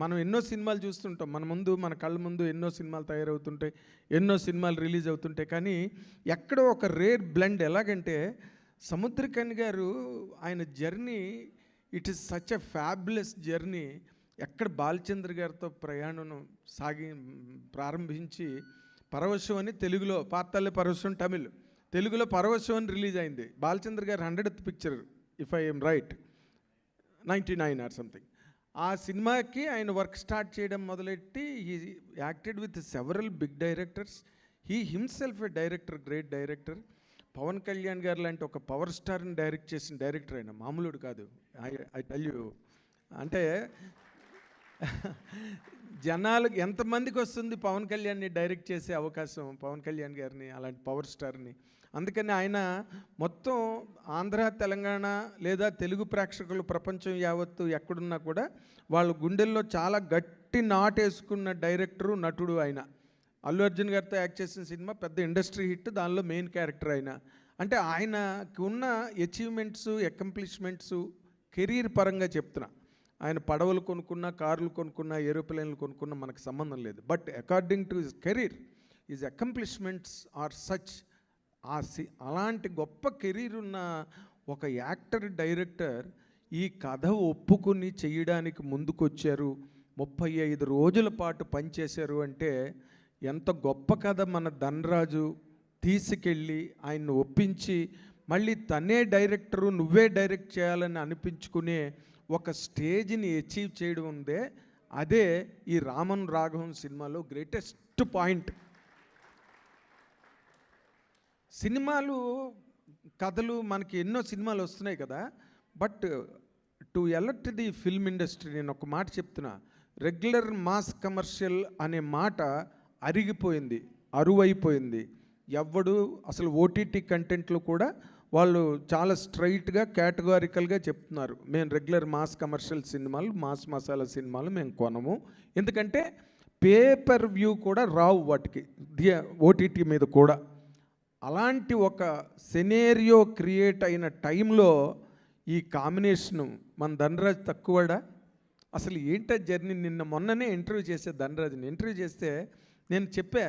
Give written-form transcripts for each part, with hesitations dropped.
మనం ఎన్నో సినిమాలు చూస్తుంటాం, మన కళ్ళ ముందు ఎన్నో సినిమాలు తయారవుతుంటాయి, ఎన్నో సినిమాలు రిలీజ్ అవుతుంటాయి. కానీ ఎక్కడో ఒక రేర్ బ్లెండ్. ఎలాగంటే సముద్రకని గారు ఆయన journey, it is such a fabulous journey. ఎక్కడ బాలచంద్ర గారితో ప్రయాణం ప్రారంభించి పరవశం అని తెలుగులో, పాతాళ పరవశం తమిళ్, తెలుగులో పరవశం అని రిలీజ్ అయింది. బాలచంద్ర గారు 100th picture, if I am right, 99 or something. ఆ సినిమాకి ఆయన వర్క్ స్టార్ట్ చేయడం మొదలెట్టి he acted with several big directors. He himself a director, great director. Pawan Kalyan గారు లాంటి ఒక పవర్ స్టార్ని డైరెక్ట్ చేసిన డైరెక్టర్ అయినా మామూలుడు కాదు. ఐ టెల్ యూ, అంటే జనాలకు ఎంతమందికి వస్తుంది పవన్ కళ్యాణ్ని డైరెక్ట్ చేసే అవకాశం, పవన్ కళ్యాణ్ గారిని, అలాంటి పవర్ స్టార్ని. అందుకని ఆయన మొత్తం ఆంధ్ర, తెలంగాణ లేదా తెలుగు ప్రేక్షకులు ప్రపంచం యావత్తు ఎక్కడున్నా కూడా వాళ్ళ గుండెల్లో చాలా గట్టి నాటేసుకున్న డైరెక్టరు, నటుడు ఆయన. అల్లు అర్జున్ గారితో యాక్ట్ చేసిన సినిమా పెద్ద ఇండస్ట్రీ హిట్, దానిలో మెయిన్ క్యారెక్టర్ ఆయన. అంటే ఆయనకు ఉన్న అచీవ్మెంట్స్, అకంప్లిష్మెంట్స్ కెరీర్ పరంగా చెప్తున్నా. ఆయన పడవలు కొనుక్కున్నా, కార్లు కొనుక్కున్నా, ఏరోప్లేన్లు కొనుక్కున్నా మనకు సంబంధం లేదు. But according to his career, his accomplishments are such. అలాంటి గొప్ప కెరీర్ ఉన్న ఒక యాక్టర్, డైరెక్టర్ ఈ కథ ఒప్పుకుని చేయడానికి ముందుకొచ్చారు. 35 రోజుల పాటు పనిచేశారు. అంటే ఎంత గొప్ప కథ మన ధనరాజు తీసుకెళ్ళి ఆయన్ని ఒప్పించి మళ్ళీ తనే డైరెక్టరు, నువ్వే డైరెక్ట్ చేయాలని అనిపించుకునే ఒక స్టేజ్ని అచీవ్ చేయడం ఉందే, అదే ఈ రామన్ రాఘవన్ సినిమాలో గ్రేటెస్ట్ పాయింట్. సినిమాలు, కథలు మనకి ఎన్నో సినిమాలు వస్తున్నాయి కదా, but to alert the film industry, నేను ఒక మాట చెప్తున్నా, రెగ్యులర్ మాస్ కమర్షియల్ అనే మాట అరిగిపోయింది, అరువైపోయింది. ఎవ్వడు అసలు ఓటీటీ కంటెంట్లో కూడా వాళ్ళు చాలా స్ట్రైట్గా, కేటగారికల్గా చెప్తున్నారు, మేము రెగ్యులర్ మాస్ కమర్షియల్ సినిమాలు, మాస్ మసాలా సినిమాలు మేము కొనము. ఎందుకంటే పేపర్ వ్యూ కూడా రావు వాటికి, ఓటీటీ మీద కూడా. అలాంటి ఒక సెనేరియో క్రియేట్ అయిన టైంలో ఈ కాంబినేషను మన ధనరాజ్ తక్కువడా? అసలు ఏంటో జర్నీ. మొన్ననే ఇంటర్వ్యూ చేసే ధనరాజ్ని ఇంటర్వ్యూ చేస్తే నేను చెప్పా,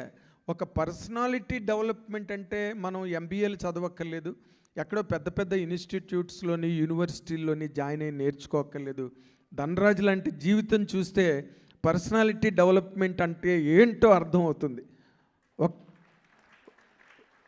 ఒక పర్సనాలిటీ డెవలప్మెంట్ అంటే మనం ఎంబీఏలు చదవక్కర్లేదు, ఎక్కడో పెద్ద పెద్ద ఇన్స్టిట్యూట్స్లోని, యూనివర్సిటీల్లోని జాయిన్ అయ్యి నేర్చుకోక్కర్లేదు. ధనరాజ్ లాంటి జీవితం చూస్తే పర్సనాలిటీ డెవలప్మెంట్ అంటే ఏంటో అర్థమవుతుంది.